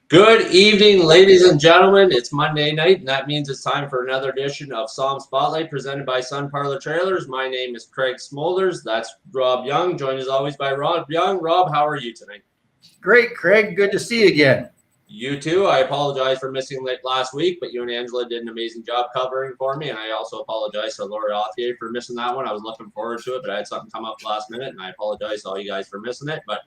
Good evening, ladies and gentlemen. It's Monday night, and that means it's time for another edition of SOMSpotlight presented by Sun Parlor Trailers. My name is Craig Smolders. That's Rob Young, joined as always by Rob Young. Rob, how are you tonight? Great, Craig. Good to see you again. You too. I apologize for missing late last week, but you and Angela did an amazing job covering for me, and I also apologize to Laura Alfier for missing that one. I was looking forward to it, but I had something come up last minute, and I apologize to all you guys for missing it. But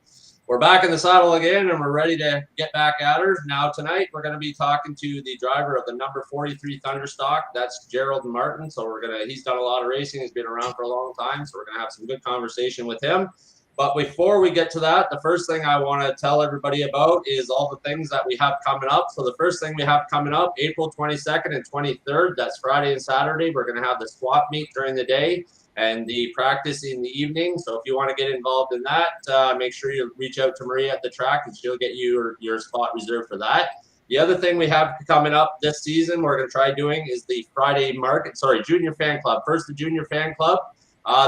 we're back in the saddle again, and we're ready to get back at her. Now tonight, we're going to be talking to the driver of the number 43 Thunderstock. That's Gerald Martin. So he's done a lot of racing. He's been around for a long time, so we're gonna have some good conversation with him. But before we get to that, the first thing I want to tell everybody about is all the things that we have coming up. So the first thing we have coming up, April 22nd and 23rd, that's Friday and Saturday. We're going to have the swap meet during the day and the practice in the evening. So if you want to get involved in that, make sure you reach out to Maria at the track and she'll get you your spot reserved for that. The other thing we have coming up this season, we're going to try doing is the Junior Fan Club. First, the Junior Fan Club.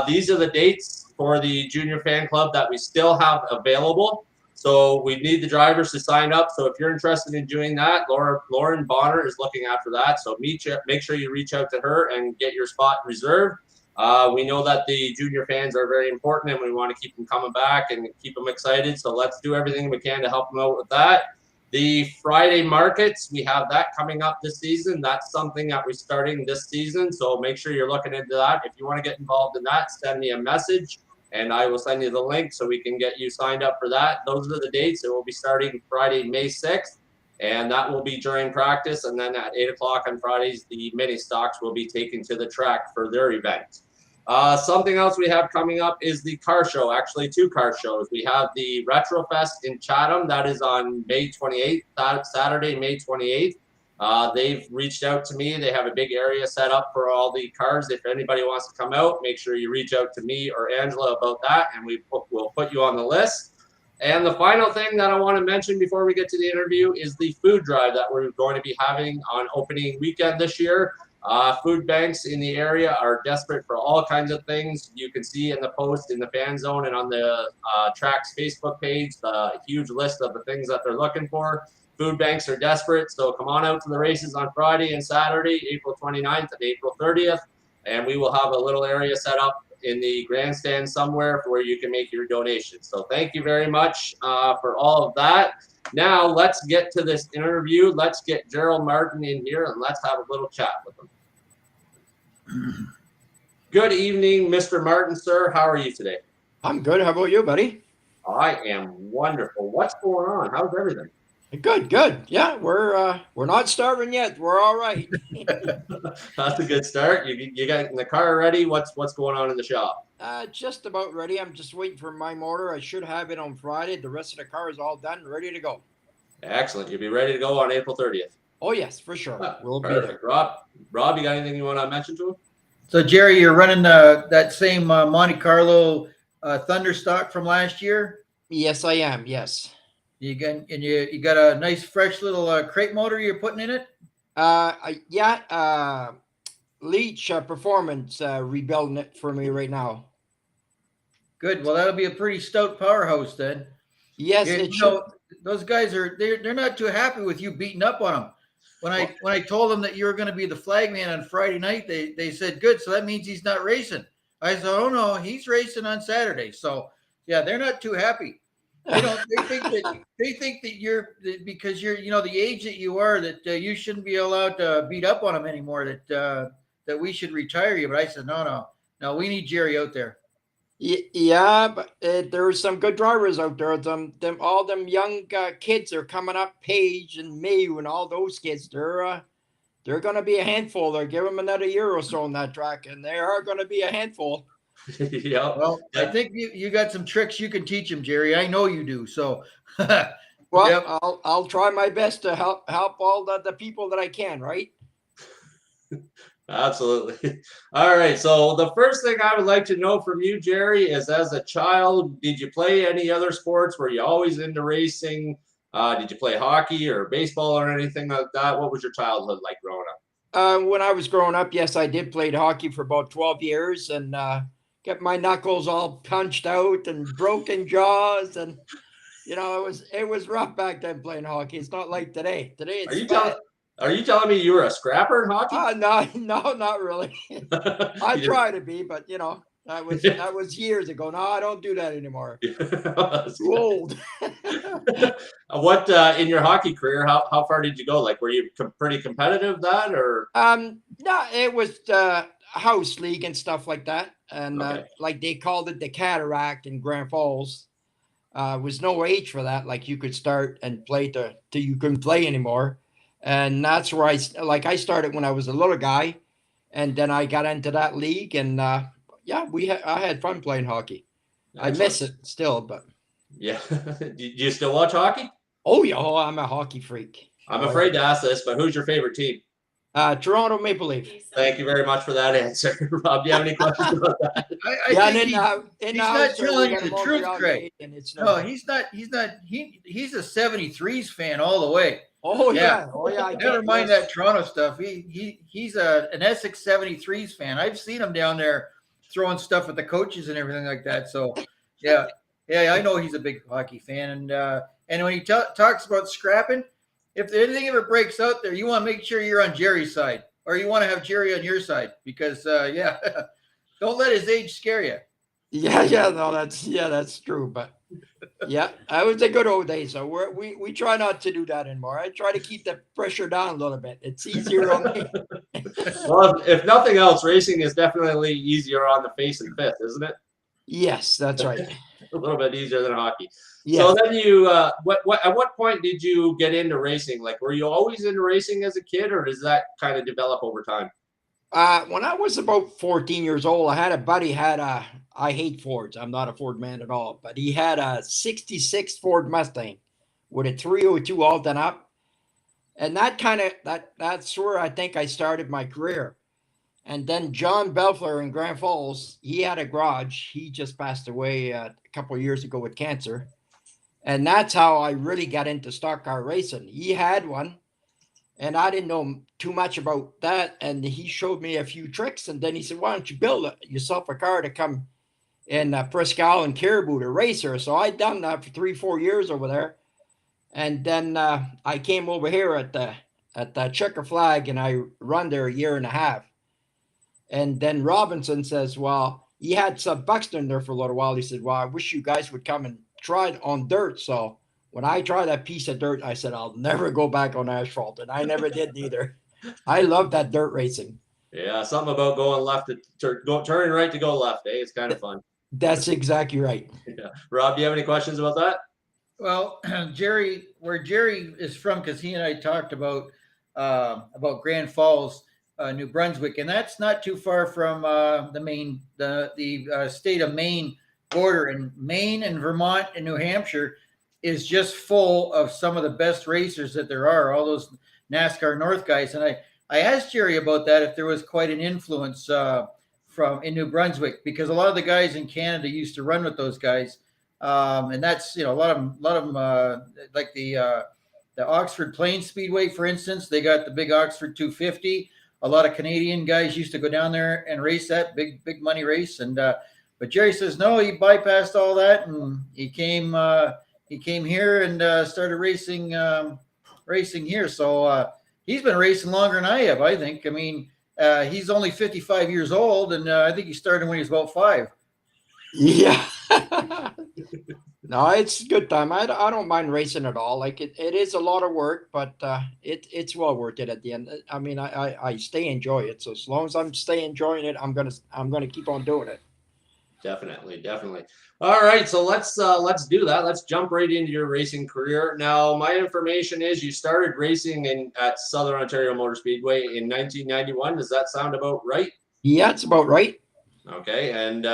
These are the dates for the Junior Fan Club that we still have available. So we need the drivers to sign up. So if you're interested in doing that, Lauren Bonner is looking after that. So make sure you reach out to her and get your spot reserved. We know that the junior fans are very important and we want to keep them coming back and keep them excited. So let's do everything we can to help them out with that. The Friday markets, we have that coming up this season. That's something that we're starting this season. So make sure you're looking into that. If you want to get involved in that, send me a message and I will send you the link so we can get you signed up for that. Those are the dates. It will be starting Friday, May 6th, and that will be during practice. And then at 8 o'clock on Fridays, the mini stocks will be taken to the track for their event. Something else we have coming up is the car show, actually two car shows. We have the Retrofest in Chatham. That is on May 28th, Saturday, May 28th. They've reached out to me. They have a big area set up for all the cars. If anybody wants to come out, make sure you reach out to me or Angela about that, and we'll put you on the list. And the final thing that I want to mention before we get to the interview is the food drive that we're going to be having on opening weekend this year. Food banks in the area are desperate for all kinds of things. You can see in the post in the fan zone and on the track's Facebook page the huge list of the things that they're looking for. Food banks are desperate, so come on out to the races on Friday and Saturday, April 29th and April 30th, and we will have a little area set up in the grandstand somewhere where you can make your donations. So thank you very much for all of that. Now let's get to this interview. Let's get Gerald Martin in here and let's have a little chat with him. Good evening, Mr. Martin, sir. How are you today? I'm good. How about you, buddy? I am wonderful. What's going on? How's everything? Good. Yeah, we're not starving yet. We're all right. That's a good start. You got the car ready. What's going on in the shop? Just about ready. I'm just waiting for my motor. I should have it on Friday. The rest of the car is all done, ready to go. Excellent. You'll be ready to go on April 30th. Oh yes, for sure. We'll perfect. Be there. Rob, you got anything you want to mention to him? So, Jerry, you're running that same Monte Carlo Thunderstock from last year? Yes, I am. Yes. You got a nice fresh little crate motor you're putting in it? Yeah. Leach Performance rebuilding it for me right now. Good. Well, that'll be a pretty stout powerhouse then. Yes, those guys they're not too happy with you beating up on them. When I told them that you were going to be the flagman on Friday night, they said, good, so that means he's not racing. I said, oh no, he's racing on Saturday. So yeah, they're not too happy. They think that you're because you're the age that you are that you shouldn't be allowed to beat up on them anymore. That we should retire you. But I said no, we need Jerry out there. Yeah, but there are some good drivers out there. All them young kids are coming up. Paige and Mayu and all those kids. They're going to be a handful. They'll give them another year or so on that track, and they are going to be a handful. Yeah. Well, I think you got some tricks you can teach him, Jerry. I know you do. So, well, yep. I'll try my best to help all the people that I can. Right. Absolutely. All right. So the first thing I would like to know from you, Jerry, is as a child, did you play any other sports? Were you always into racing? Did you play hockey or baseball or anything like that? What was your childhood like growing up? When I was growing up, yes, I did play hockey for about 12 years and get my knuckles all punched out and broken jaws. And it was rough back then playing hockey. It's not like today. Today Are it's you fun. telling me you were a scrapper in hockey? No, no, not really. I You try to be, but that was years ago. No, I don't do that anymore. didn't- Too old. What in your hockey career? How far did you go? Like, were you pretty competitive that, or No, it was house league and stuff like that, and okay? like they called it the Cataract in Grand Falls. Was no age for that. Like you could start and play till you couldn't play anymore, and that's where I started when I was a little guy, and then I got into that league, and yeah, I had fun playing hockey. I miss Excellent. it still, but Yeah. Do you still watch hockey? oh yeah, I'm a hockey freak. I'm Oh, afraid to ask this, but who's your favorite team? Toronto Maple Leaf. Thank you very much for that answer. Rob, do you have any questions about that? I Yeah, think and in he's the not house, we telling you got a the truth, Montreal Craig. Canadian, it's No, good. he's not. He's a 73s fan all the way. Oh Yeah. yeah, oh yeah. I Never can't mind miss. that Toronto stuff. He's an Essex 73s fan. I've seen him down there throwing stuff at the coaches and everything like that. So yeah, I know he's a big hockey fan. And when he talks about scrapping, if anything ever breaks out there, you want to make sure you're on Jerry's side, or you want to have Jerry on your side, because yeah, don't let his age scare you. Yeah, no, that's true. But yeah, that was the good old days. So we try not to do that anymore. I try to keep the pressure down a little bit. It's easier on me. Well, if nothing else, racing is definitely easier on the face and fifth, isn't it? Yes, that's right. A little bit easier than hockey. Yes. So then you, at what point did you get into racing? Like, were you always into racing as a kid, or does that kind of develop over time? When I was about 14 years old, I had a buddy I hate Fords. I'm not a Ford man at all, but he had a 66 Ford Mustang with a 302 all done up. And that's where I think I started my career. And then John Belfler in Grand Falls, he had a garage. He just passed away a couple of years ago with cancer. And that's how I really got into stock car racing. He had one, and I didn't know too much about that. And he showed me a few tricks. And then he said, why don't you build yourself a car to come in Prescal and Caribou to race her? So I done that for 3-4 years over there. And then I came over here at the Checker Flag, and I run there a year and a half. And then Robinson says, well, he had Sub Buxton there for a little while. He said, well, I wish you guys would come and try it on dirt. So when I tried that piece of dirt, I said, I'll never go back on asphalt. And I never did either. I love that dirt racing. Yeah, something about going left turning right to go left. It's kind of fun. That's exactly right. Yeah. Rob, do you have any questions about that? Well, where Jerry is from, because he and I talked about Grand Falls, New Brunswick, and that's not too far from the state of Maine border. And Maine and Vermont and New Hampshire is just full of some of the best racers that there are. All those NASCAR North guys, and I asked Jerry about that, if there was quite an influence from in New Brunswick, because a lot of the guys in Canada used to run with those guys. And that's, a lot of them, like the Oxford Plains Speedway, for instance. They got the big Oxford 250. A lot of Canadian guys used to go down there and race that big money race. And but Jerry says no, he bypassed all that, and he came here and started racing here. So he's been racing longer than I have, I think. I mean, he's only 55 years old, and I think he started when he was about 5. Yeah. No, it's a good time. I don't mind racing at all. Like it is a lot of work, but it's well worth it at the end. I mean, I stay enjoy it. So as long as I'm stay enjoying it, I'm gonna keep on doing it. Definitely. All right, so let's do that. Let's jump right into your racing career. Now, my information is you started racing at Southern Ontario Motor Speedway in 1991. Does that sound about right? Yeah, it's about right. Okay, and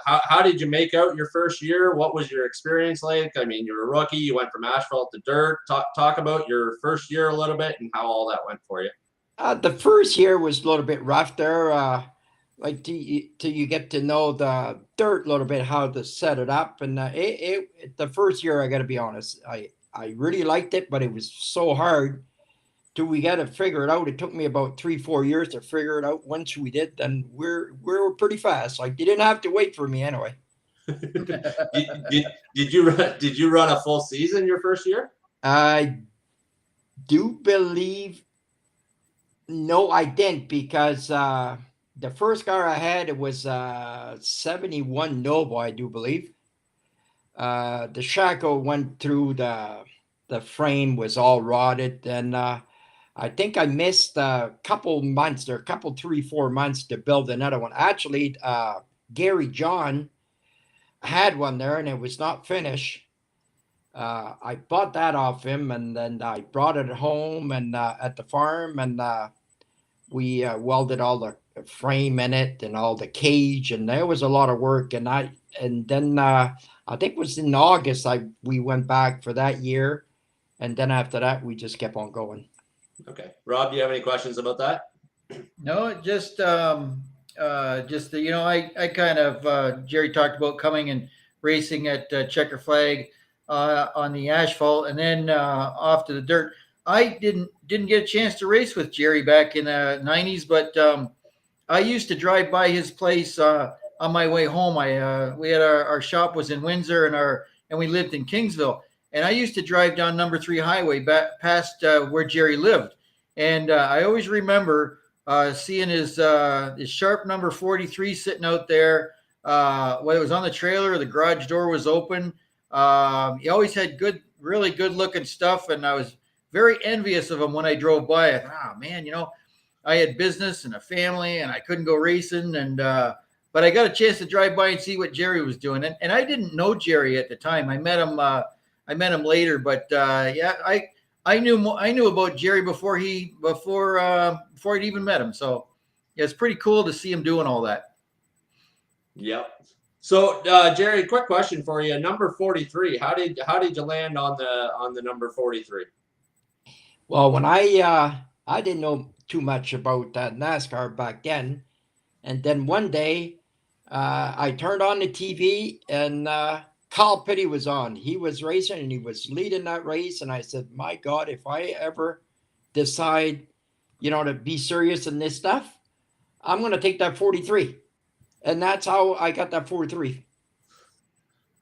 how did you make out your first year? What was your experience like? I mean, you're a rookie. You went from asphalt to dirt. Talk about your first year a little bit and how all that went for you. The first year was a little bit rough there. Like till you get to know the dirt a little bit, how to set it up. And the first year, I got to be honest, I really liked it, but it was so hard. Till we got to figure it out. It took me about 3-4 years to figure it out. Once we did, then we were pretty fast. Like you didn't have to wait for me anyway. Did you run a full season your first year? I do believe, no, I didn't, because the first car I had, it was 71 Nova, I do believe. The shackle went through the frame, was all rotted, and I think I missed a couple months, or a couple 3-4 months to build another one. Actually, Gary John had one there, and it was not finished. I bought that off him, and then I brought it home and at the farm, and we welded all the frame in it and all the cage, and there was a lot of work. And then I think it was in August we went back for that year, and then after that we just kept on going. Okay, Rob, do you have any questions about that? No, just you know, I kind of Jerry talked about coming and racing at Checker Flag on the asphalt, and then off to the dirt. I didn't get a chance to race with Jerry back in the '90s, but I used to drive by his place on my way home. We had our shop was in Windsor, and we lived in Kingsville, and I used to drive down number 3 highway back past where Jerry lived, and I always remember seeing his sharp number 43 sitting out there. When it was on the trailer, the garage door was open. He always had really good looking stuff, and I was very envious of him when I drove by. I thought, oh man, you know, I had business and a family, and I couldn't go racing, and but I got a chance to drive by and see what Jerry was doing, and I didn't know Jerry at the time. I met him later, but yeah, I knew about Jerry before I'd even met him. So yeah, it's pretty cool to see him doing all that. Yep. So Jerry, quick question for you. Number 43. How did you land on the number 43? Well, when I didn't know too much about NASCAR back then, and then one day I turned on the TV, and Carl Petty was on. He was racing, and he was leading that race, and I said, my God, if I ever decide, you know, to be serious in this stuff, I'm going to take that 43. And that's how I got that 43.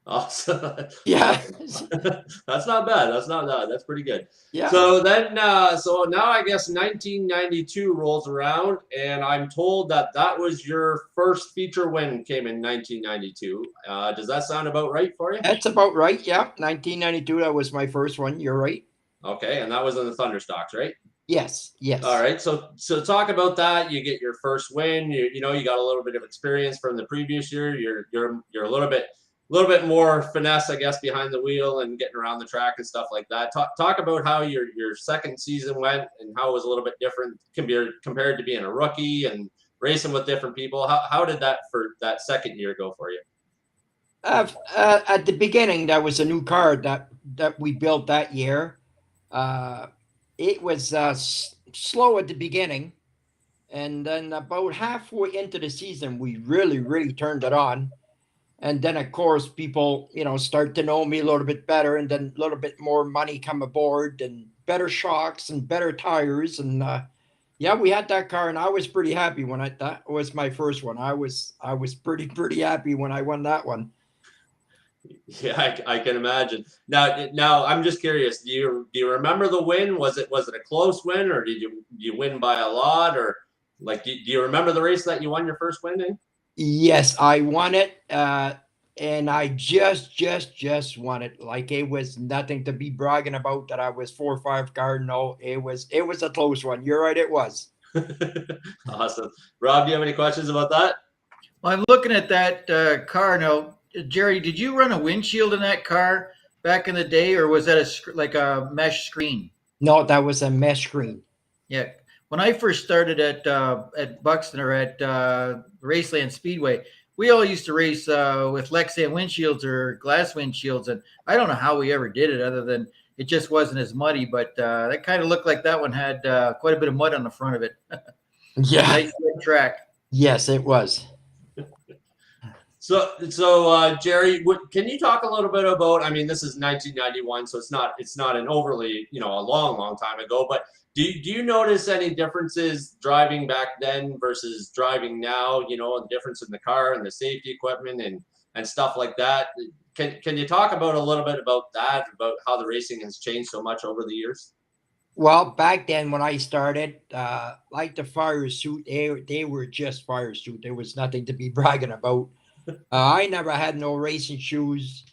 Awesome. Yeah. That's not bad. That's not bad. That's pretty good. Yeah. So then, so now I guess 1992 rolls around, and I'm told that was your first feature win came in 1992. Does that sound about right for you? That's about right. Yeah. 1992. That was my first one. You're right. Okay. And that was in the Thunderstocks, right? Yes. Yes. All right. So talk about that. You get your first win. You know, you got a little bit of experience from the previous year. You're a little bit more finesse, I guess, behind the wheel and getting around the track and stuff like that. Talk about how your second season went and how it was a little bit different compared to being a rookie and racing with different people. How did that for that second year go for you? At the beginning, that was a new car that we built that year. It was slow at the beginning, and then about halfway into the season, we really turned it on. And then, of course, people, you know, start to know me a little bit better, and then a little bit more money come aboard, and better shocks and better tires. And yeah, we had that car, and I was pretty happy when that was my first one. I was pretty happy when I won that one. Yeah, I can imagine. Now I'm just curious. Do you remember the win? Was it a close win, or did you win by a lot, or like do you remember the race that you won your first win in? Yes, I won it, and I just won it. Like, it was nothing to be bragging about that I was 4 or 5 car. No, it was a close one. You're right, it was. Awesome. Rob, do you have any questions about that? Well, I'm looking at that car now. Jerry, did you run a windshield in that car back in the day, or was that like a mesh screen? No, that was a mesh screen. Yeah. When I first started at Buxton, or at Raceland Speedway, we all used to race with Lexan windshields or glass windshields, and I don't know how we ever did it other than it just wasn't as muddy. But that kind of looked like that one had quite a bit of mud on the front of it. Yeah. Nice track. Yes, it was. So Jerry, can you talk a little bit about? I mean, this is 1991, so it's not an overly, you know, a long time ago. But do you notice any differences driving back then versus driving now? You know, the difference in the car and the safety equipment, and and stuff like that. Can you talk about a little bit about that, about how the racing has changed so much over the years? Well, back then when I started, like the fire suit, they were just fire suit. There was nothing to be bragging about. I never had no racing shoes,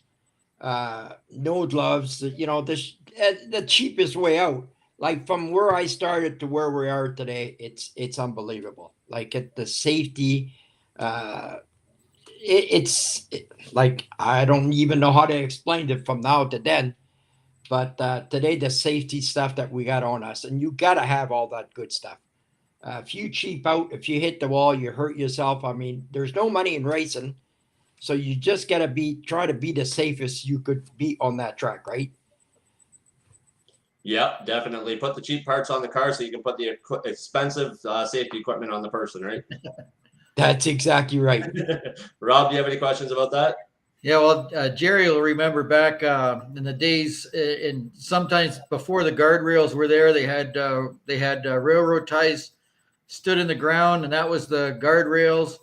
no gloves. You know, the cheapest way out. Like from where I started to where we are today, it's unbelievable. Like the safety, like I don't even know how to explain it from now to then. But today, the safety stuff that we got on us, and you got to have all that good stuff. If you cheap out, if you hit the wall, you hurt yourself. I mean, there's no money in racing, so you just got to try to be the safest you could be on that track, right? Yep, definitely. Put the cheap parts on the car so you can put the expensive safety equipment on the person, right? That's exactly right. Rob, do you have any questions about that? Yeah, well, Jerry will remember back in the days, and sometimes before the guardrails were there, they had railroad ties stood in the ground, and that was the guardrails.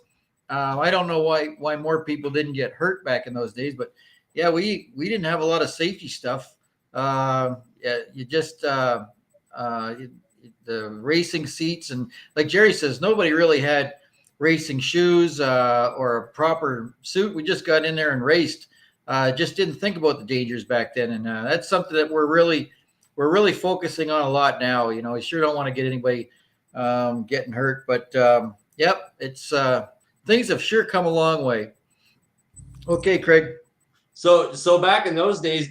I don't know why more people didn't get hurt back in those days, but yeah, we didn't have a lot of safety stuff. You just the racing seats, and like Jerry says, nobody really had racing shoes or a proper suit. We just got in there and raced. Just didn't think about the dangers back then, and that's something that we're really focusing on a lot now. You know, we sure don't want to get anybody getting hurt, but yep, it's things have sure come a long way. Okay, Craig. So back in those days,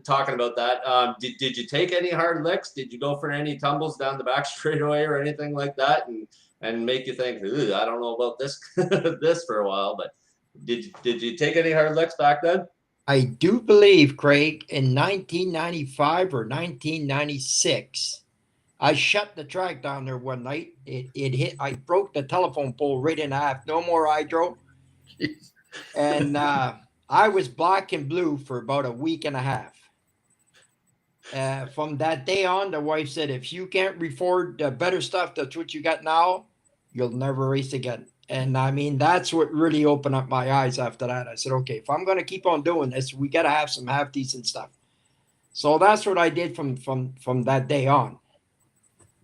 talking about that, did you take any hard licks? Did you go for any tumbles down the back straightaway or anything like that, and make you think, I don't know about this this for a while? But did you take any hard licks back then? I do believe, Craig, in 1995 or 1996, I shut the track down there one night. It hit. I broke the telephone pole right in half. No more hydro. And I was black and blue for about a week and a half. From that day on, the wife said, if you can't afford better stuff, that's what you got now, you'll never race again. And I mean, that's what really opened up my eyes after that. I said, okay, if I'm going to keep on doing this, we got to have some half decent stuff. So that's what I did from that day on.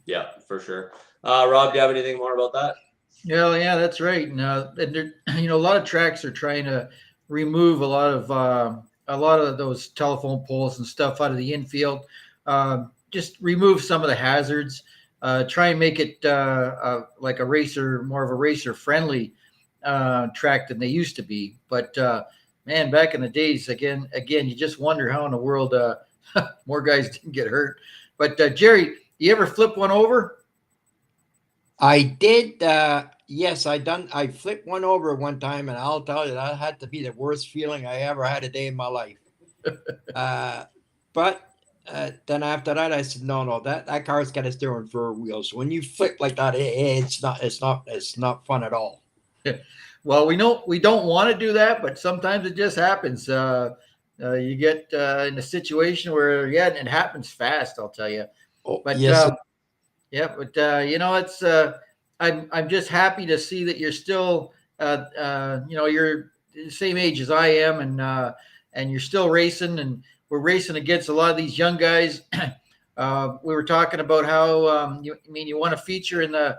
Yeah, for sure. Rob, do you have anything more about that? Yeah, that's right. And a lot of tracks are trying to remove a lot of those telephone poles and stuff out of the infield. Just remove some of the hazards. Try and make it like more of a racer friendly track than they used to be. But man, back in the days, again, you just wonder how in the world more guys didn't get hurt. But Jerry, you ever flip one over? I did. Yes, I flipped one over one time, and I'll tell you, that had to be the worst feeling I ever had a day in my life. But then after that, I said, no, that car's got a steering for wheels. So when you flip like that, it's not fun at all. Well, we know we don't want to do that, but sometimes it just happens. You get in a situation where, it happens fast, I'll tell you. Oh, but yes. It's I'm just happy to see that you're still you're the same age as I am, and you're still racing, and we're racing against a lot of these young guys. We were talking about how you want to feature in the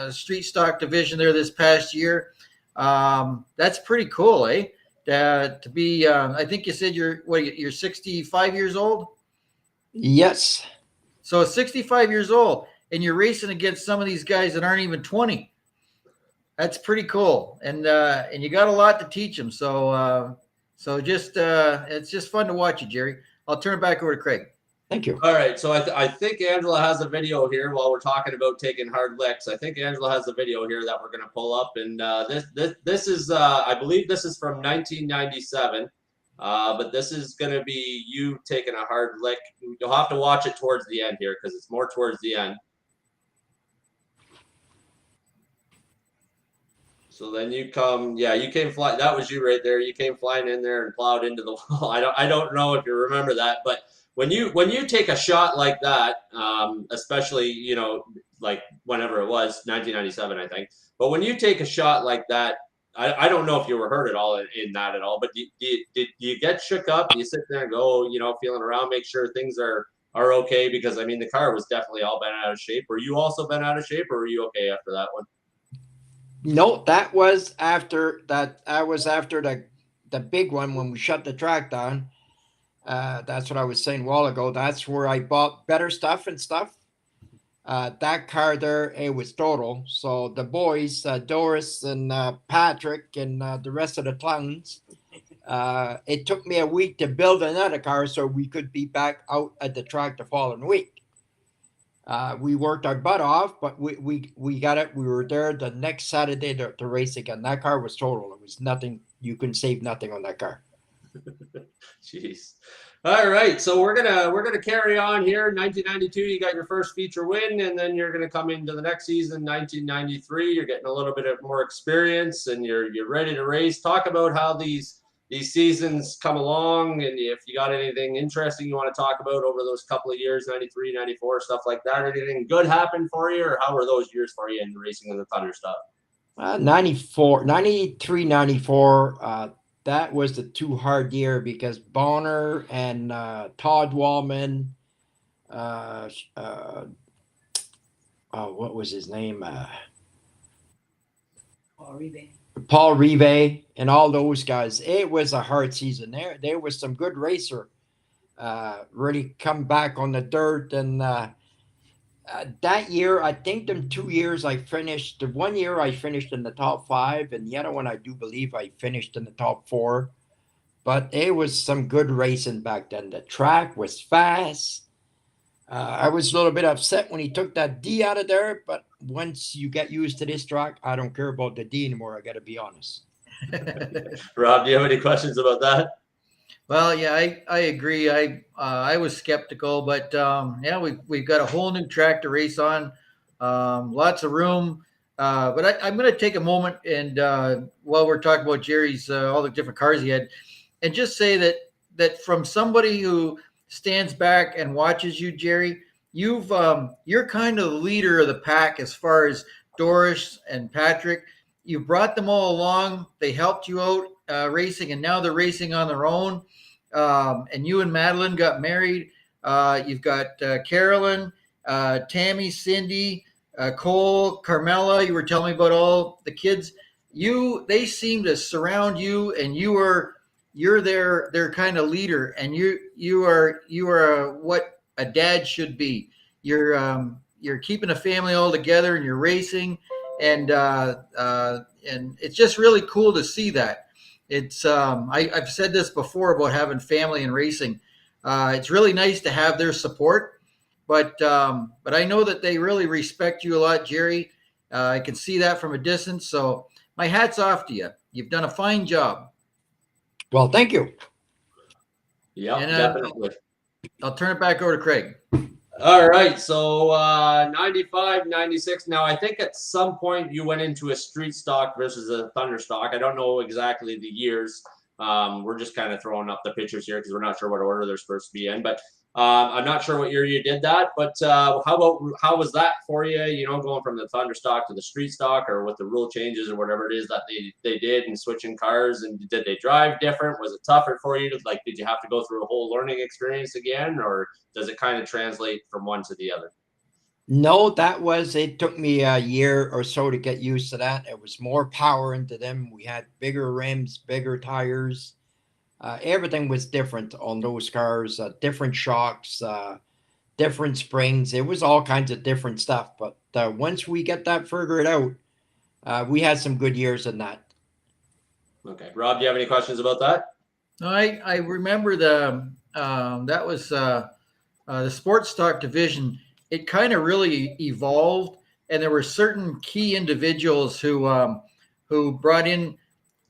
street stock division there this past year. That's pretty cool, eh? To be, I think you said you're 65 years old. Yes. So 65 years old, and you're racing against some of these guys that aren't even 20. That's pretty cool, and you got a lot to teach them. So it's just fun to watch you, Jerry. I'll turn it back over to Craig. Thank you. All right, so I think Angela has a video here while we're talking about taking hard licks. I think Angela has a video here that we're going to pull up, and this is I believe this is from 1997, but this is going to be you taking a hard lick. You'll have to watch it towards the end here because it's more towards the end. So then you came flying. That was you right there. You came flying in there and plowed into the wall. I don't know if you remember that, but when you take a shot like that, especially like whenever it was 1997, I think. But when you take a shot like that, I don't know if you were hurt at all in that at all, but did you get shook up? Do you sit there and go, feeling around, make sure things are okay? Because I mean, the car was definitely all bent out of shape. Were you also bent out of shape, or were you okay after that one? No, that was after that. I was after the big one when we shut the track down. That's what I was saying a while ago. That's where I bought better stuff and stuff. That car there, it was total. So the boys, Doris and Patrick and the rest of the clowns, it took me a week to build another car so we could be back out at the track the following week. We worked our butt off, but we got it. We were there the next Saturday to race again. That car was total. It was nothing. You couldn't save nothing on that car. Jeez. All right, so we're gonna carry on here. 1992, you got your first feature win, and then you're gonna come into the next season, 1993. You're getting a little bit of more experience, and you're ready to race. Talk about how these seasons come along, and if you got anything interesting you want to talk about over those couple of years, 93, 94, stuff like that. Anything good happened for you, or how were those years for you in racing in the Thunder stuff? 94, 93, 94. That was the too hard year because Bonner and Todd Wallman, what was his name? Paul Rive and all those guys. It was a hard season. There was some good racer really come back on the dirt. And that year, I think them 2 years I finished. The 1 year I finished in the top 5, and the other one I do believe I finished in the top 4. But it was some good racing back then. The track was fast. I was a little bit upset when he took that D out of there, but once you get used to this track, I don't care about the D anymore. I got to be honest. Rob, do you have any questions about that? Well, yeah, I agree. I was skeptical, but yeah, we've got a whole new track to race on, lots of room. But I'm going to take a moment and while we're talking about Jerry's all the different cars he had, and just say that from somebody who stands back and watches you, Jerry, you're kind of the leader of the pack as far as Doris and Patrick. You brought them all along. They helped you out racing, and now they're racing on their own. And you and Madeline got married. You've got Carolyn, Tammy, Cindy, Cole, Carmela. You were telling me about all the kids. They seem to surround you, and you're their kind of leader, and you are what a dad should be. You're keeping a family all together, and you're racing, and it's just really cool to see that. It's I've said this before about having family and racing. It's really nice to have their support, but I know that they really respect you a lot, Jerry. I can see that from a distance. So my hat's off to you. You've done a fine job. Well, thank you. Yeah, And, definitely. I'll turn it back over to Craig. All right, so 95, 96. Now, I think at some point you went into a street stock versus a Thunder stock. I don't know exactly the years. We're just kind of throwing up the pictures here because we're not sure what order they're supposed to be in. But I'm not sure what year you did that. But how was that for you? Going from the Thunder stock to the street stock, or with the rule changes or whatever it is that they did, and switching cars, and did they drive different? Was it tougher for you? Did you have to go through a whole learning experience again, or does it kind of translate from one to the other? No, it took me a year or so to get used to that. It was more power into them. We had bigger rims, bigger tires. Everything was different on those cars, different shocks, different springs. It was all kinds of different stuff. But once we get that figured out, we had some good years in that. Okay. Rob, do you have any questions about that? No, I remember that was the sports stock division. It kind of really evolved, and there were certain key individuals who brought in,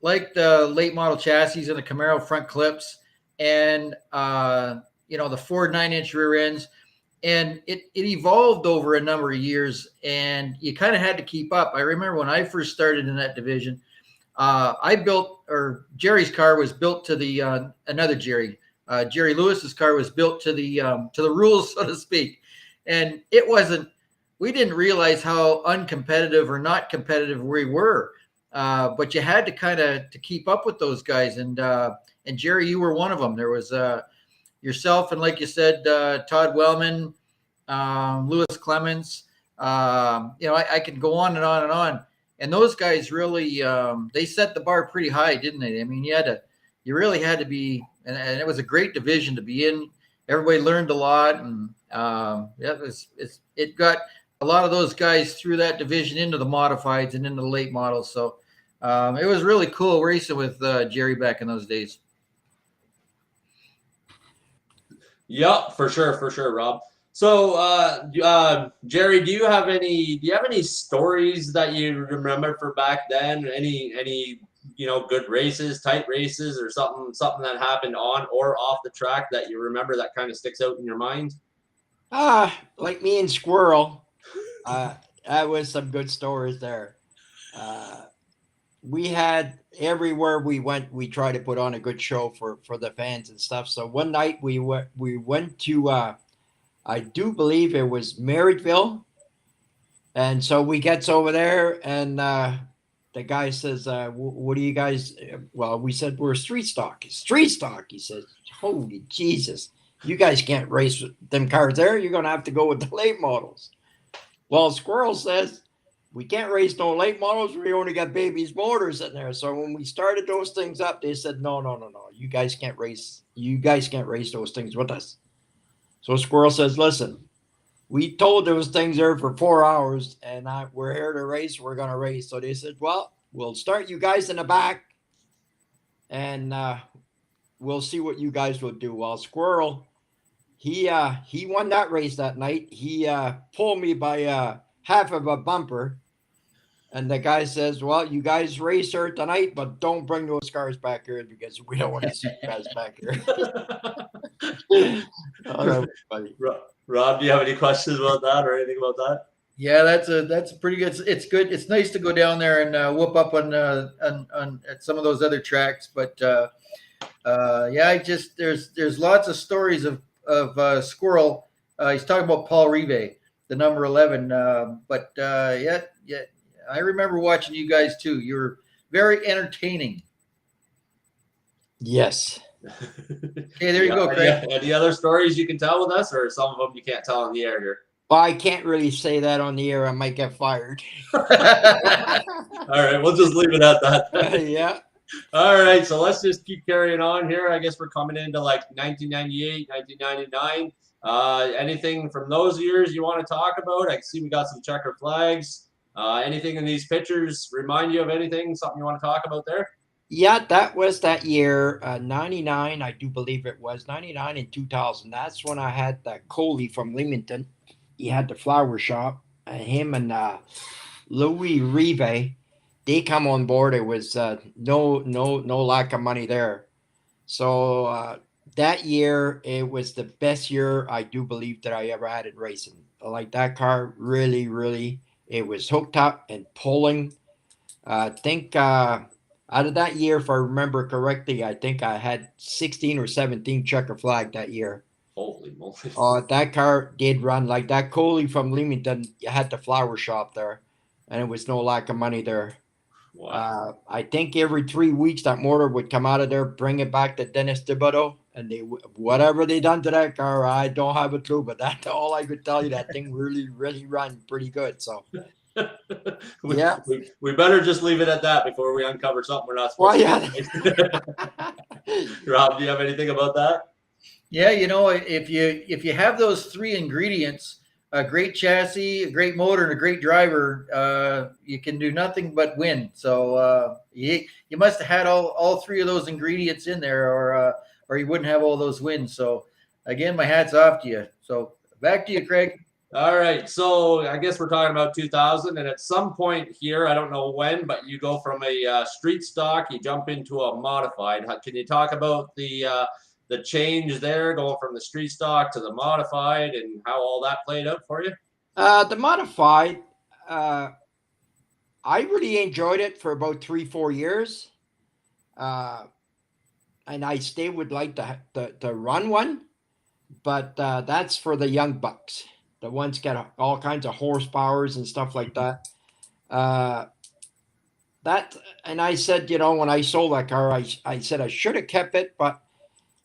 like the late model chassis and the Camaro front clips, and the Ford 9-inch rear ends, and it evolved over a number of years, and you kind of had to keep up. I remember when I first started in that division, Jerry's car was built to the another Jerry Lewis's car was built to the rules, so to speak, and we didn't realize how uncompetitive or not competitive we were. but you had to kind of to keep up with those guys. And Jerry, you were one of them. There was yourself, and like you said, Todd Wellman, Lewis Clements. I can go on and on and on. And those guys really, they set the bar pretty high, didn't they? I mean, you really had to be, and it was a great division to be in. Everybody learned a lot, and it got a lot of those guys through that division into the modifieds and into the late models. So it was really cool racing with Jerry back in those days. Yep, for sure, Rob. So, Jerry, do you have any stories that you remember for back then? Any good races, tight races, or something that happened on or off the track that you remember that kind of sticks out in your mind? Like me and Squirrel. That was some good stories there. We had everywhere we went, we tried to put on a good show for the fans and stuff. So one night we went to I do believe it was Maryville. And so we gets over there, and the guy says, what do you guys, well, we said we're street stock. Street stock. He says, holy Jesus, you guys can't race them cars there. You're going to have to go with the late models. Well, Squirrel says, we can't race no late models. We only got baby's motors in there. So when we started those things up, they said, no. You guys can't race. You guys can't race those things with us. So Squirrel says, listen, we told those things there for 4 hours, and we're here to race. We're going to race. So they said, well, we'll start you guys in the back, and we'll see what you guys will do. Well, Squirrel, he won that race that night. He pulled me by half of a bumper. And the guy says, well, you guys race her tonight, but don't bring those cars back here because we don't want to see you guys back here. That was funny. Rob, do you have any questions about that or anything about that? Yeah, that's pretty good. It's good. It's nice to go down there and whoop up on at some of those other tracks. But there's lots of stories of Squirrel. He's talking about Paul Rive, the number 11. I remember watching you guys too. You were very entertaining. Yes. Okay, there you go, Craig. Any other stories you can tell with us, or some of them you can't tell on the air here? Well, I can't really say that on the air. I might get fired. All right, we'll just leave it at that. Yeah. All right, so let's just keep carrying on here. I guess we're coming into like 1998, 1999. Anything from those years you want to talk about? I can see we got some checker flags. Anything in these pictures remind you of anything, something you want to talk about there? Yeah, that was that year, 99, I do believe it was, 99 and 2000. That's when I had that Coley from Leamington. He had the flower shop. Him and Louis Rive, they come on board. It was no lack of money there. So that year, it was the best year I do believe that I ever had in racing. Like that car, really, it was hooked up and pulling. I think out of that year, if I remember correctly, I think I had 16 or 17 checker flag that year. Holy moly. That car did run. Like that Coley from Leamington, you had the flower shop there, and it was no lack of money there. Wow. I think every 3 weeks that motor would come out of there, bring it back to Dennis Thibodeau, and whatever they done to that car, I don't have a clue. But that's all I could tell you. That thing really ran pretty good. So. We better just leave it at that before we uncover something we're not supposed to. Rob, do you have anything about that? Yeah, if you have those three ingredients, a great chassis, a great motor, and a great driver, you can do nothing but win. So you must have had all three of those ingredients in there, or you wouldn't have all those wins. So again, my hat's off to you. So back to you, Craig. All right, so I guess we're talking about 2000, and at some point here, I don't know when, but you go from a street stock, you jump into a modified. Can you talk about the change there, going from the street stock to the modified, and how all that played out for you? The modified, I really enjoyed it for about 3-4 years, and I still would like to run one, but that's for the young bucks. The ones got all kinds of horsepowers and stuff like that. That and I said, when I sold that car, I said I should have kept it, but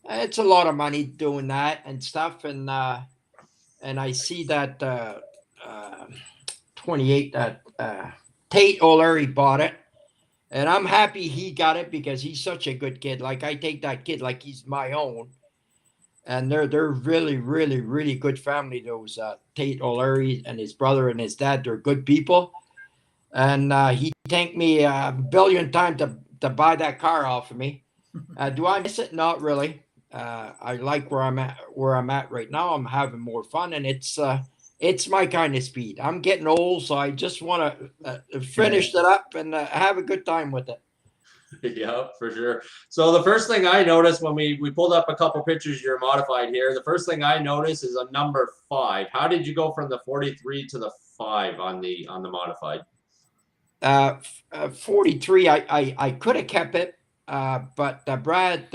it's a lot of money doing that and stuff. And I see that 28 Tate O'Leary bought it, and I'm happy he got it because he's such a good kid. Like, I take that kid like he's my own, and they're really, really, really good family. Those Tate O'Leary and his brother and his dad, they're good people. And he thanked me a billion times to buy that car off of me. Do I miss it? Not really. I like where I'm at right now. I'm having more fun, and it's my kind of speed. I'm getting old, so I just want to finish it up and have a good time with it. Yeah, for sure. So the first thing I noticed when we pulled up a couple pictures of your modified here, the first thing I noticed is a number 5. How did you go from the 43 to the 5 on the modified? 43. I could have kept it, but Brad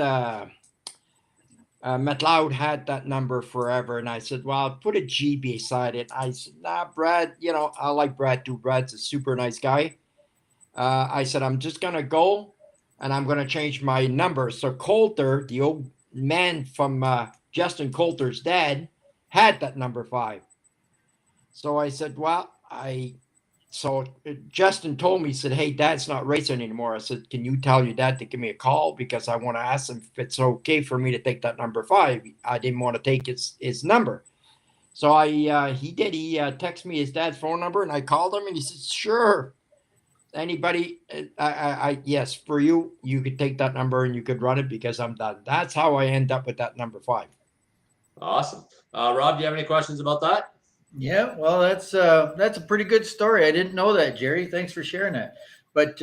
McLeod had that number forever, and I said, well, I'll put a G beside it. I said, nah, Brad, I like Brad too. Brad's a super nice guy. I said, I'm just gonna go, and I'm gonna change my number. So Coulter, the old man from Justin Coulter's dad, had that number 5. So I said, well, So Justin told me, he said, hey, Dad's not racing anymore. I said, can you tell your dad to give me a call? Because I want to ask him if it's okay for me to take that number 5. I didn't want to take his number. So he did. He texted me his dad's phone number, and I called him, and he said, sure. Anybody, yes, for you could take that number and you could run it because I'm done. That's how I end up with that number 5. Awesome. Rob, do you have any questions about that? Yeah, well, that's a pretty good story. I didn't know that, Jerry. Thanks for sharing that. But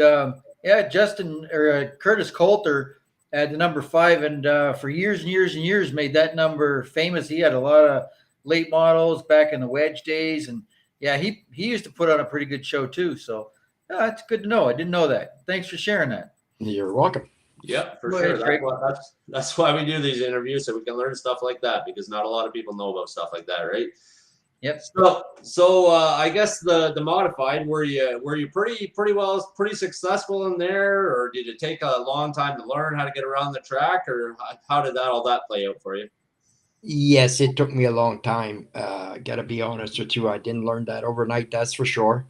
yeah, Justin or Curtis Coulter had the number 5, and for years and years and years made that number famous. He had a lot of late models back in the wedge days, and yeah, he used to put on a pretty good show too. So yeah, that's good to know. I didn't know that. Thanks for sharing that. You're welcome. Yep, for Go sure. ahead, That's why we do these interviews, so we can learn stuff like that, because not a lot of people know about stuff like that, right? Yep. So I guess the modified, were you pretty successful in there, or did it take a long time to learn how to get around the track, or how did all that play out for you? Yes, it took me a long time. Got to be honest with you, I didn't learn that overnight. That's for sure.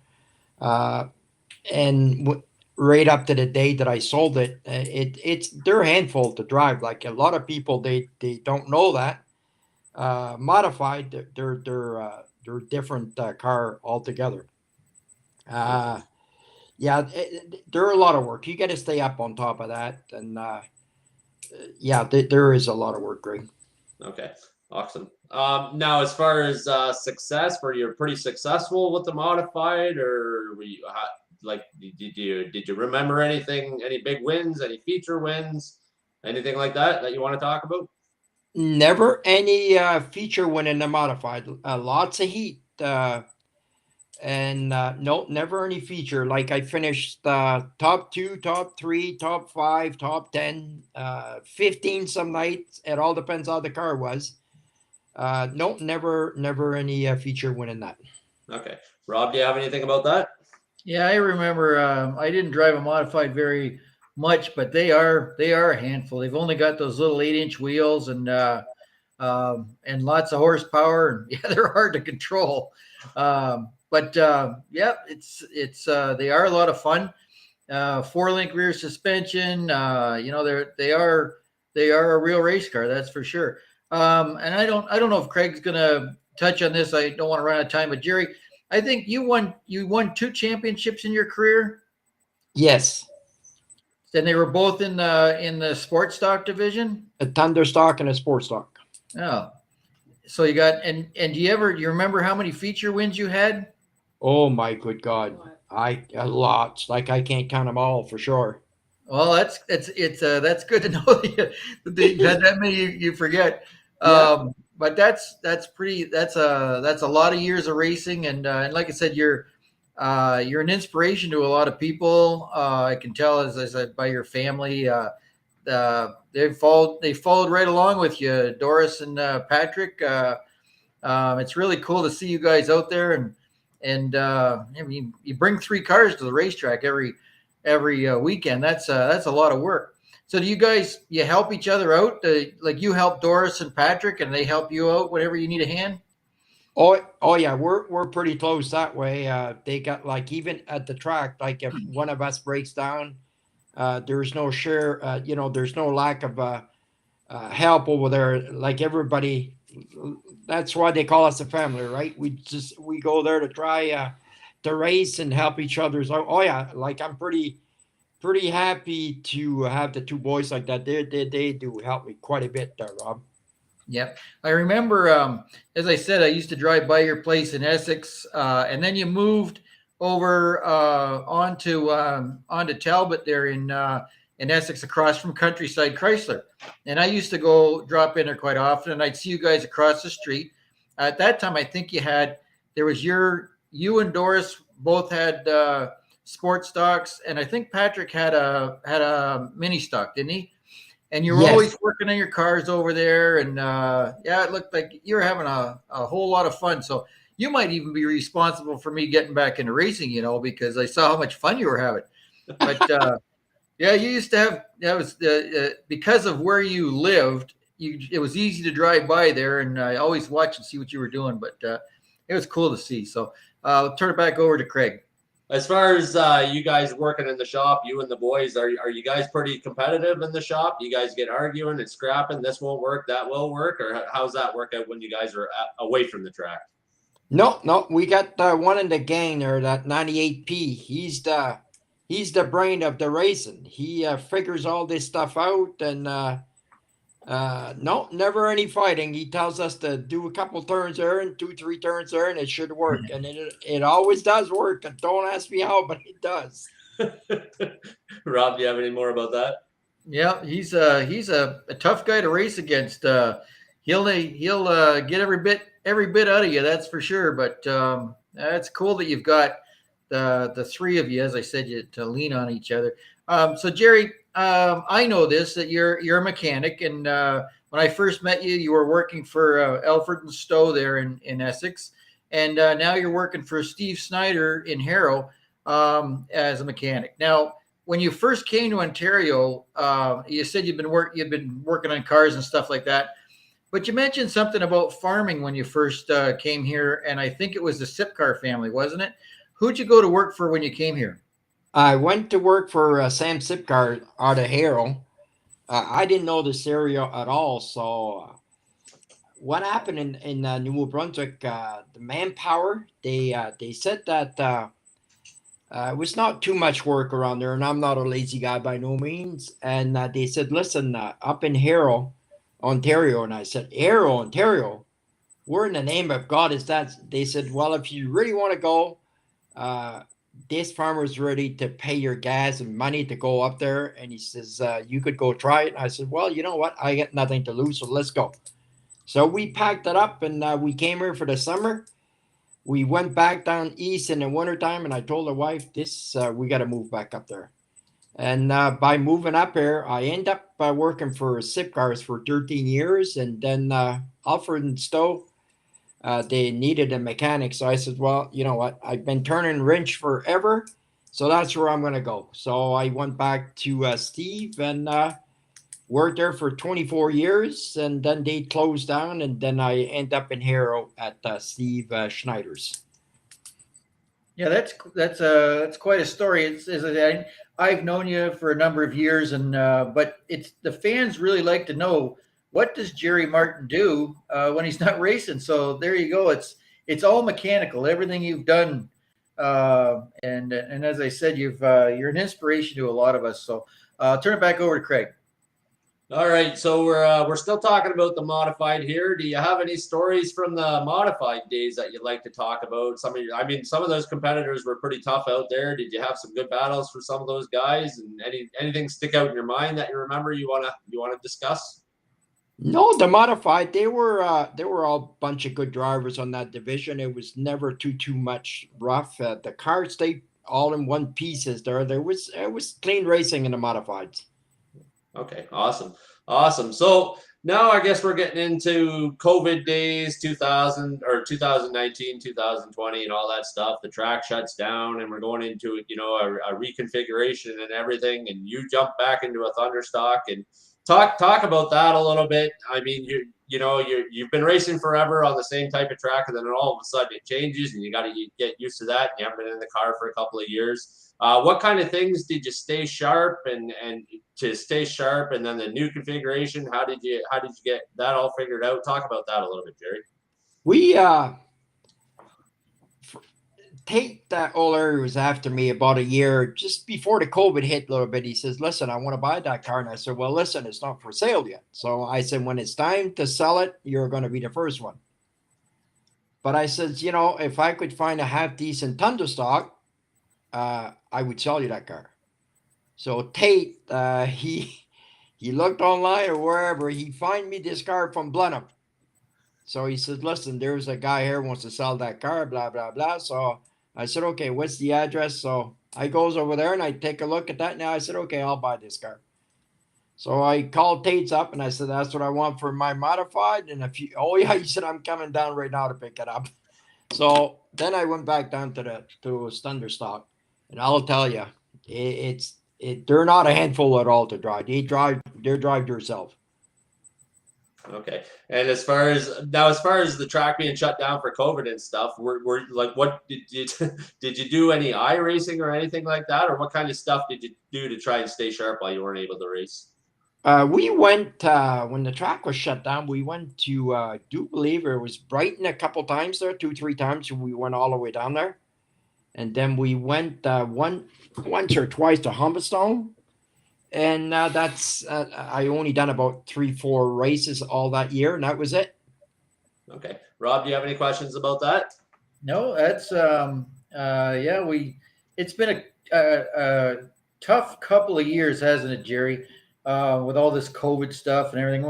And right up to the day that I sold it, they're a handful to drive. Like a lot of people, they don't know that. Modified, they're a different car altogether. Yeah, they're a lot of work. You got to stay up on top of that, and yeah, there is a lot of work, Greg. Okay, awesome. Now, as far as success, were you pretty successful with the modified, or were you did you remember anything, any big wins, any feature wins, anything like that you want to talk about? Never any feature win in the modified. Lots of heat, and no, never any feature. Like I finished top 2, top 3, top 5, top 10, 15 some nights. It all depends how the car was. No, never any feature win in that. Okay, Rob, do you have anything about that? Yeah, I remember. I didn't drive a modified very much, but they are a handful. They've only got those little 8-inch wheels and lots of horsepower, and yeah, they're hard to control. But yeah, it's they are a lot of fun. 4-link rear suspension. They are a real race car, that's for sure. And I don't know if Craig's gonna touch on this. I don't want to run out of time, but Jerry, I think you won 2 championships in your career. Yes. And they were both in the sports stock division? A thunder stock and a sports stock. Oh. So you got and do you remember how many feature wins you had? Oh my good God. A lot. Like I can't count them all for sure. Well, that's good to know that you had that many you forget. Yeah. But that's a lot of years of racing, and like I said, you're an inspiration to a lot of people. I can tell, as I said, by your family. They followed right along with you, Doris and Patrick. It's really cool to see you guys out there, and I mean, you bring 3 cars to the racetrack every every weekend. That's a lot of work. So do you help each other out? Like you help Doris and Patrick, and they help you out whenever you need a hand. Oh yeah, we're pretty close that way. They got like even at the track, like if one of us breaks down, there's no share. There's no lack of help over there. Like everybody, that's why they call us a family, right? We go there to try to race and help each other. So oh yeah, like I'm pretty happy to have the two boys like that. They do help me quite a bit there, Rob. Yep. I remember, as I said, I used to drive by your place in Essex, and then you moved over onto Talbot there in Essex, across from Countryside Chrysler. And I used to go drop in there quite often, and I'd see you guys across the street. At that time, I think you and Doris both had sport stocks, and I think Patrick had a mini stock, didn't he? And you were Yes. always working on your cars over there. And it looked like you were having a whole lot of fun. So you might even be responsible for me getting back into racing, because I saw how much fun you were having. But yeah, you used to have, that was because of where you lived, it was easy to drive by there. And I always watch and see what you were doing. But it was cool to see. So I'll turn it back over to Craig. As far as you guys working in the shop, you and the boys, are you guys pretty competitive in the shop? You guys get arguing and scrapping, this won't work, that will work? Or how's that work out when you guys are away from the track? No, we got one in the gang there, that 98P. He's the brain of the racing. He figures all this stuff out, and no, never any fighting. He tells us to do a couple turns there and 2-3 turns there, and it should work. And it always does work. And don't ask me how, but it does. Rob, do you have any more about that? Yeah, he's a tough guy to race against. He'll get every bit out of you, that's for sure. But it's cool that you've got the three of you, as I said, to lean on each other. So Jerry, I know this, that you're a mechanic, and when I first met you, you were working for Elford and Stowe there in Essex, and now you're working for Steve Snyder in Harrow as a mechanic. Now, when you first came to Ontario, you said you'd been working on cars and stuff like that, but you mentioned something about farming when you first came here, and I think it was the Sipcar family, wasn't it? Who'd you go to work for when you came here? I went to work for Sam Sipcar out of Harrow. I didn't know this area at all. So what happened in New Brunswick, the manpower, they said that it was not too much work around there, and I'm not a lazy guy by no means. And they said, listen, up in Harrow, Ontario. And I said, Harrow, Ontario? Where in the name of God is that? They said, well, if you really want to go, this farmer's ready to pay your gas and money to go up there. And he says, you could go try it. I said, well, you know what? I got nothing to lose, so let's go. So we packed it up, and we came here for the summer. We went back down east in the wintertime, and I told the wife, we got to move back up there. And by moving up here, I end up working for Sipcars for 13 years. And then Alfred and Stowe, they needed a mechanic. So I said, well, you know what? I've been turning wrench forever, so that's where I'm going to go. So I went back to Steve and worked there for 24 years. And then they closed down. And then I end up in Harrow at Steve Schneider's. Yeah, that's quite a story. I've known you for a number of years, and but it's the fans really like to know, what does Jerry Martin do when he's not racing? So there you go. It's all mechanical. Everything you've done, and as I said, you're an inspiration to a lot of us. So I'll turn it back over to Craig. All right, so we're still talking about the modified here. Do you have any stories from the modified days that you'd like to talk about? Some of those competitors were pretty tough out there. Did you have some good battles for some of those guys? And anything stick out in your mind that you remember you wanna discuss? No, the modified, they were all a bunch of good drivers on that division. It was never too much rough. The cars stayed all in one pieces there. It was clean racing in the modifieds. Okay, awesome. So No, I guess we're getting into COVID days, 2019, 2020, and all that stuff. The track shuts down, and we're going into a reconfiguration and everything. And you jump back into a Thunderstock and talk about that a little bit. I mean, you've been racing forever on the same type of track, and then all of a sudden it changes, and you got to get used to that. And you haven't been in the car for a couple of years. What kind of things did you stay sharp and to stay sharp, and then the new configuration? How did you get that all figured out? Talk about that a little bit, Jerry. We Tate O'Leary was after me about a year just before the COVID hit a little bit. He says, "Listen, I want to buy that car," and I said, "Well, listen, it's not for sale yet." So I said, "When it's time to sell it, you're going to be the first one." But I said, if I could find a half decent Thunderstock, I would sell you that car. So Tate, he looked online or wherever, he find me this car from Blenheim. So he said, "Listen, there's a guy here who wants to sell that car, blah, blah, blah." So I said, "Okay, what's the address?" So I goes over there and I take a look at that. Now I said, "Okay, I'll buy this car." So I called Tate's up and I said, "That's what I want for my modified." And oh yeah, he said, "I'm coming down right now to pick it up." So then I went back down to Thunderstock. And I'll tell you, they're not a handful at all to drive. They drive yourself. Okay. And as far as the track being shut down for COVID and stuff, we're like, what did you do any iRacing or anything like that, or what kind of stuff did you do to try and stay sharp while you weren't able to race? We went when the track was shut down. We went to I do believe it was Brighton a couple times there, 2-3 times. We went all the way down there. And then we went once or twice to Humberstone. And that's I only done about 3-4 races all that year, and that was it. Okay. Rob, do you have any questions about that? No, that's it's been a tough couple of years, hasn't it, Jerry? With all this COVID stuff and everything.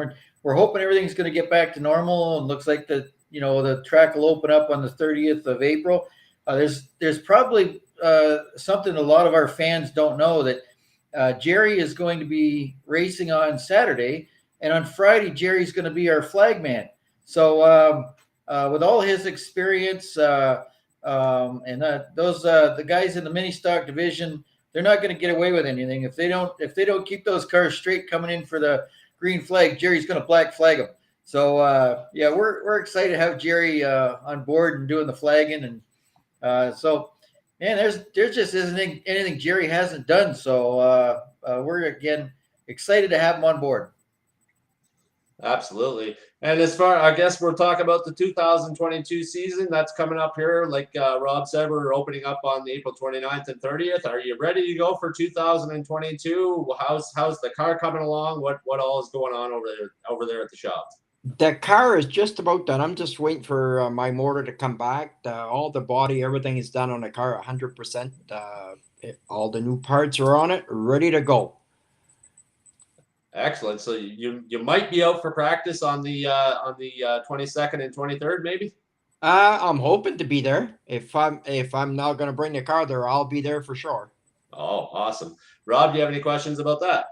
We're hoping everything's going to get back to normal, and looks like the track will open up on the 30th of April. There's probably something a lot of our fans don't know, that Jerry is going to be racing on Saturday, and on Friday Jerry's going to be our flagman. So with all his experience, the guys in the mini stock division, they're not going to get away with anything if they don't keep those cars straight coming in for the green flag. Jerry's going to black flag them. So we're excited to have Jerry on board and doing the flagging. And so, man, there just isn't anything Jerry hasn't done. So we're again excited to have him on board. Absolutely. And as far, I guess we're talking about the 2022 season that's coming up here. Like Rob said, we're opening up on April 29th and 30th. Are you ready to go for 2022? How's the car coming along? What all is going on over there at the shop? The car is just about done. I'm just waiting for my motor to come back. All the body, everything is done on the car 100%. All the new parts are on it, ready to go. Excellent. So you might be out for practice on the 22nd and 23rd, maybe. I'm hoping to be there. If I'm not going to bring the car there, I'll be there for sure. Oh, awesome. Rob, do you have any questions about that?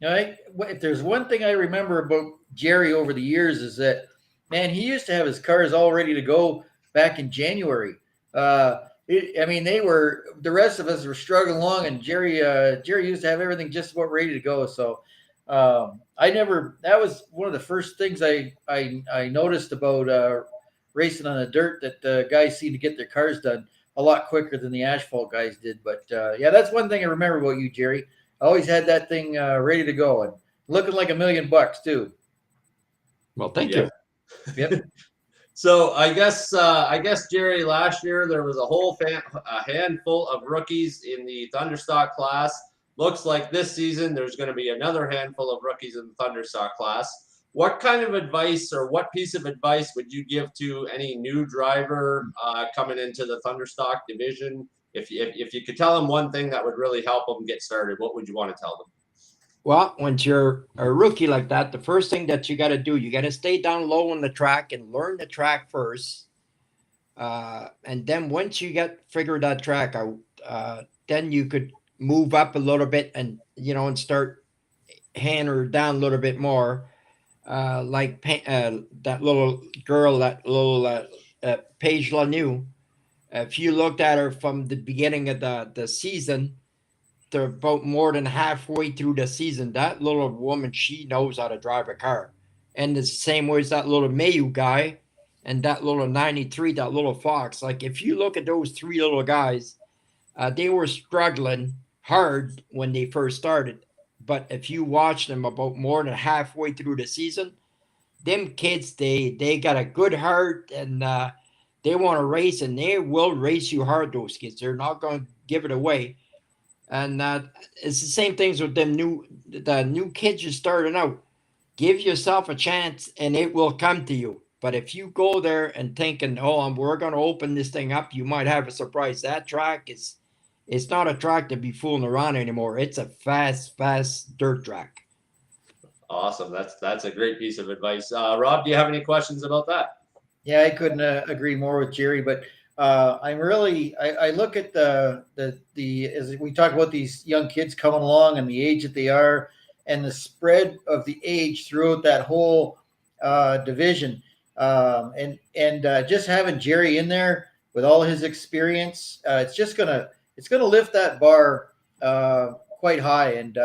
If there's one thing I remember about Jerry over the years, is that, man, he used to have his cars all ready to go back in January. The rest of us were struggling along, and Jerry used to have everything just about ready to go. So that was one of the first things I noticed about racing on the dirt, that the guys seem to get their cars done a lot quicker than the asphalt guys did. But that's one thing I remember about you, Jerry. I always had that thing ready to go and looking like $1 million too. Well, thank you. Yep. So I guess Jerry, last year there was a handful of rookies in the Thunderstock class. Looks like this season there's going to be another handful of rookies in the Thunderstock class. What kind of advice, or what piece of advice would you give to any new driver coming into the Thunderstock division? If you could tell them one thing that would really help them get started, what would you want to tell them? Well, once you're a rookie like that, the first thing that you got to do, you got to stay down low on the track and learn the track first. And then once you figured that track out, then you could move up a little bit and start hammer down a little bit more. like that little girl, that little Paige Lanoux. If you looked at her from the beginning of the season to about more than halfway through the season, that little woman, she knows how to drive a car. And it's the same way as that little Mayu guy and that little 93, that little Fox. Like, if you look at those three little guys, they were struggling hard when they first started. But if you watch them about more than halfway through the season, them kids, they got a good heart, and they want to race, and they will race you hard, those kids. They're not going to give it away. And it's the same things with the new kids you're starting out. Give yourself a chance, and it will come to you. But if you go there and thinking, oh, we're going to open this thing up, you might have a surprise. That track it's not a track to be fooling around anymore. It's a fast dirt track. Awesome. That's a great piece of advice. Rob, do you have any questions about that? Yeah, I couldn't agree more with Jerry, but I look at the as we talk about these young kids coming along and the age that they are and the spread of the age throughout that whole division, and just having Jerry in there with all his experience, it's gonna lift that bar quite high, and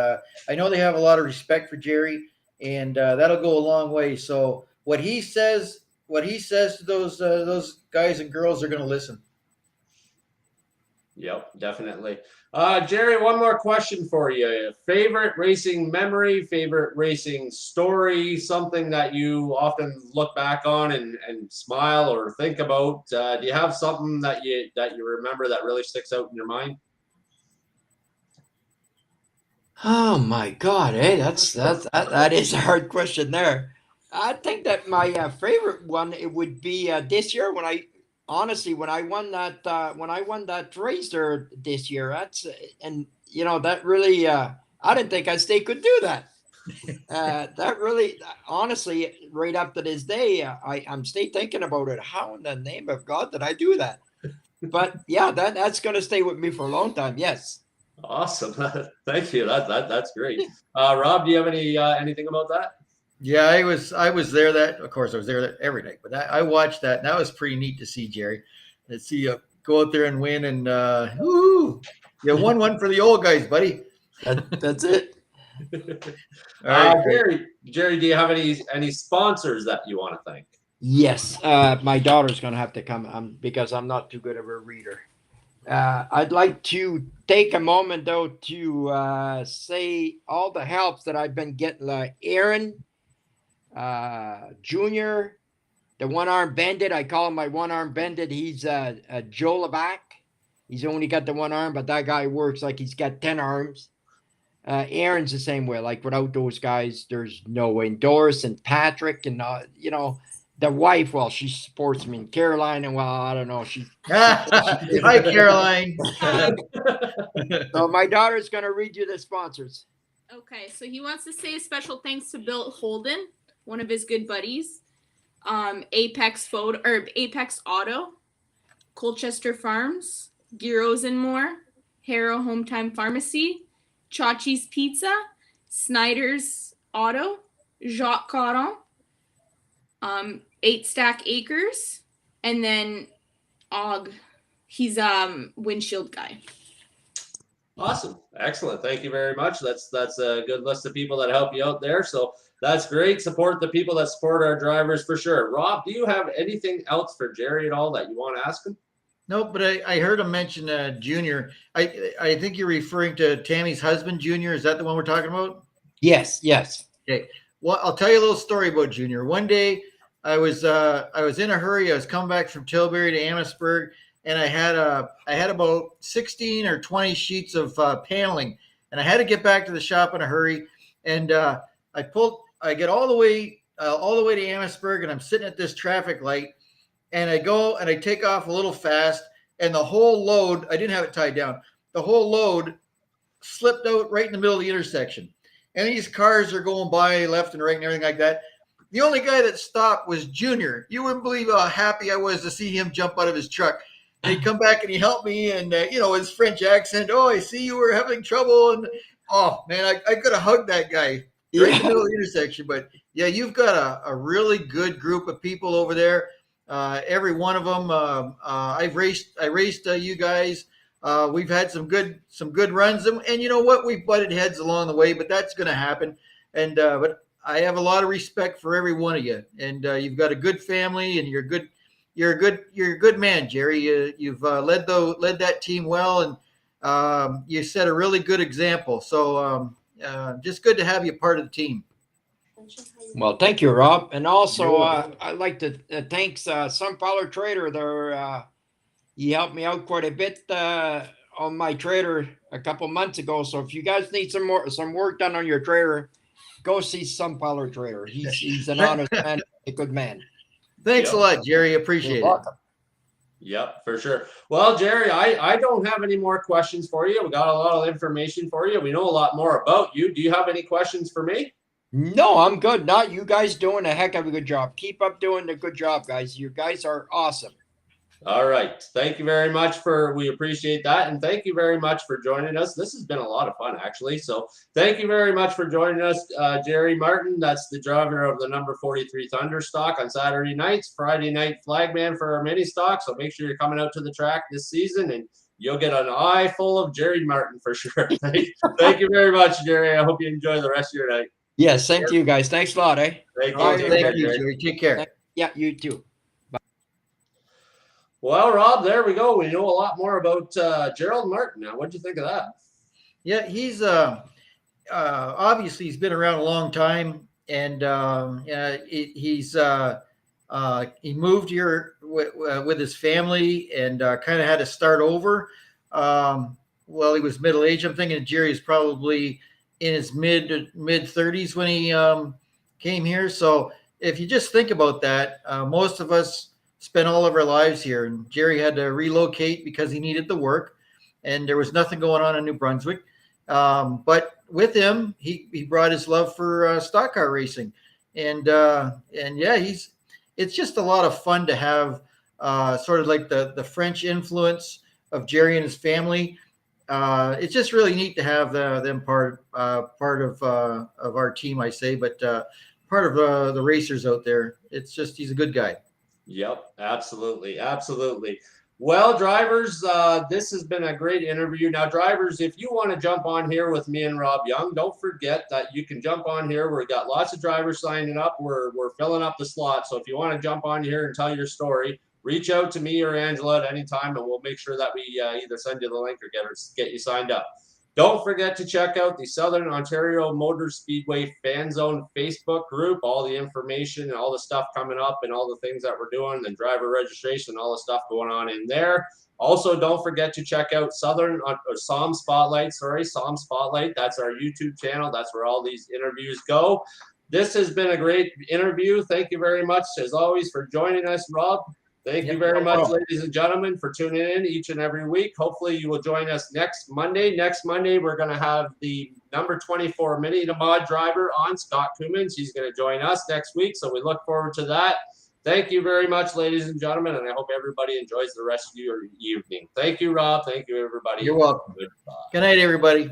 I know they have a lot of respect for Jerry, and that'll go a long way. So what he says to those guys and girls are going to listen. Yep, definitely. Jerry, one more question for you. Favorite racing memory, favorite racing story, something that you often look back on and smile or think about. Do you have something that you remember that really sticks out in your mind? Oh my God, hey, that is a hard question there. I think that my favorite one, it would be this year when I won that race there this year. And that really I didn't think I could do that. That really, honestly, right up to this day, I'm still thinking about it. How in the name of God did I do that? But yeah, that's going to stay with me for a long time. Yes. Awesome. Thank you. That's great. Rob, do you have anything about that? Yeah, I was there. That, of course, I was there every night, but I watched that, and that was pretty neat to see, Jerry. To see you go out there and win, and you won one for the old guys, buddy. That's it. All right, Jerry, do you have any sponsors that you want to thank? Yes, my daughter's gonna have to come because I'm not too good of a reader. I'd like to take a moment though to say all the helps that I've been getting, like Aaron Junior, the one-arm bandit. I call him my one-arm bandit. He's Joe Levac. He's only got the one arm, but that guy works like he's got 10 arms. Aaron's the same way. Like, without those guys, there's no way. Doris and Patrick and the wife, well, she supports me. And Caroline, and well, I don't know. Hi, Caroline. So my daughter's going to read you the sponsors. Okay, so he wants to say a special thanks to Bill Holden, one of his good buddies, Apex Auto, Colchester Farms, Gyros and More, Harrow Hometime Pharmacy, Chachi's Pizza, Snyder's Auto, Jacques Caron, 8 Stack Acres, and then Og. He's windshield guy. Awesome. Excellent. Thank you very much. That's a good list of people that help you out there. So that's great. Support the people that support our drivers for sure. Rob, do you have anything else for Jerry at all that you want to ask him? Nope, but I heard him mention Junior. I think you're referring to Tammy's husband, Junior. Is that the one we're talking about? Yes. Okay. Well, I'll tell you a little story about Junior. One day I was in a hurry. I was coming back from Tilbury to Amherstburg, and I had about 16 or 20 sheets of paneling, and I had to get back to the shop in a hurry. And I get all the way to Amherstburg, and I'm sitting at this traffic light, and I go and I take off a little fast, and the whole load, I didn't have it tied down. The whole load slipped out right in the middle of the intersection. And these cars are going by left and right and everything like that. The only guy that stopped was Junior. You wouldn't believe how happy I was to see him jump out of his truck. And he'd come back and he helped me, and his French accent. Oh, I see you were having trouble, and oh man, I could have hugged that guy right in the middle of the intersection. But Yeah, you've got a really good group of people over there. Every one of them, I raced you guys. We've had some good runs, and you know what? We've butted heads along the way, but that's going to happen. And but I have a lot of respect for every one of you, and you've got a good family, and you're good. You're a good man, Jerry. You've led that team well, and you set a really good example. So just good to have you part of the team. Well, thank you, Rob. And also, I'd like to thank Sunflower Trader. He helped me out quite a bit on my trailer a couple months ago. So if you guys need some work done on your trailer, go see Sunflower Trader. He's an honest man, a good man. Thanks a lot, Jerry. Appreciate it. Yep, for sure. Well, Jerry, I don't have any more questions for you. We got a lot of information for you. We know a lot more about you. Do you have any questions for me? No, I'm good. Not you guys doing a heck of a good job. Keep up doing the good job, guys. You guys are awesome. All right. Thank you very much we appreciate that. And thank you very much for joining us. This has been a lot of fun, actually. So thank you very much for joining us, Jerry Martin. That's the driver of the number 43 Thunder stock on Saturday nights, Friday night flagman for our mini stock. So make sure you're coming out to the track this season and you'll get an eye full of Jerry Martin for sure. Thank you very much, Jerry. I hope you enjoy the rest of your night. Yeah, same to you guys. Thanks a lot, eh? Thank you, Jerry. Take care. Yeah, you too. Well, Rob, there we go. We know a lot more about Gerald Martin now. What do you think of that? Yeah, he's obviously he's been around a long time, and he moved here with his family and kind of had to start over. Well, he was middle aged. I'm thinking Jerry is probably in his mid 30s when he came here. So if you just think about that, most of us spent all of our lives here, and Jerry had to relocate because he needed the work, and there was nothing going on in New Brunswick. But with him, he brought his love for stock car racing, and yeah, it's just a lot of fun to have sort of like the French influence of Jerry and his family. It's just really neat to have them part of our team, I say, but part of the racers out there. It's just he's a good guy. Yep, absolutely. Well, drivers, this has been a great interview. Now, drivers, if you want to jump on here with me and Rob Young, don't forget that you can jump on here. We've got lots of drivers signing up. We're filling up the slot. So if you want to jump on here and tell your story, reach out to me or Angela at any time, and we'll make sure that we either send you the link or get you signed up. Don't forget to check out the Southern Ontario Motor Speedway Fan Zone Facebook group. All the information and all the stuff coming up and all the things that we're doing, and driver registration, all the stuff going on in there. Also, don't forget to check out SOMSpotlight. SOMSpotlight. That's our YouTube channel. That's where all these interviews go. This has been a great interview. Thank you very much, as always, for joining us, Rob. Thank you very much, ladies and gentlemen, for tuning in each and every week. Hopefully, you will join us next Monday. Next Monday, we're going to have the number 24 Mini to Mod driver on, Scott Cummins. He's going to join us next week, so we look forward to that. Thank you very much, ladies and gentlemen, and I hope everybody enjoys the rest of your evening. Thank you, Rob. Thank you, everybody. You're welcome. Good night, everybody.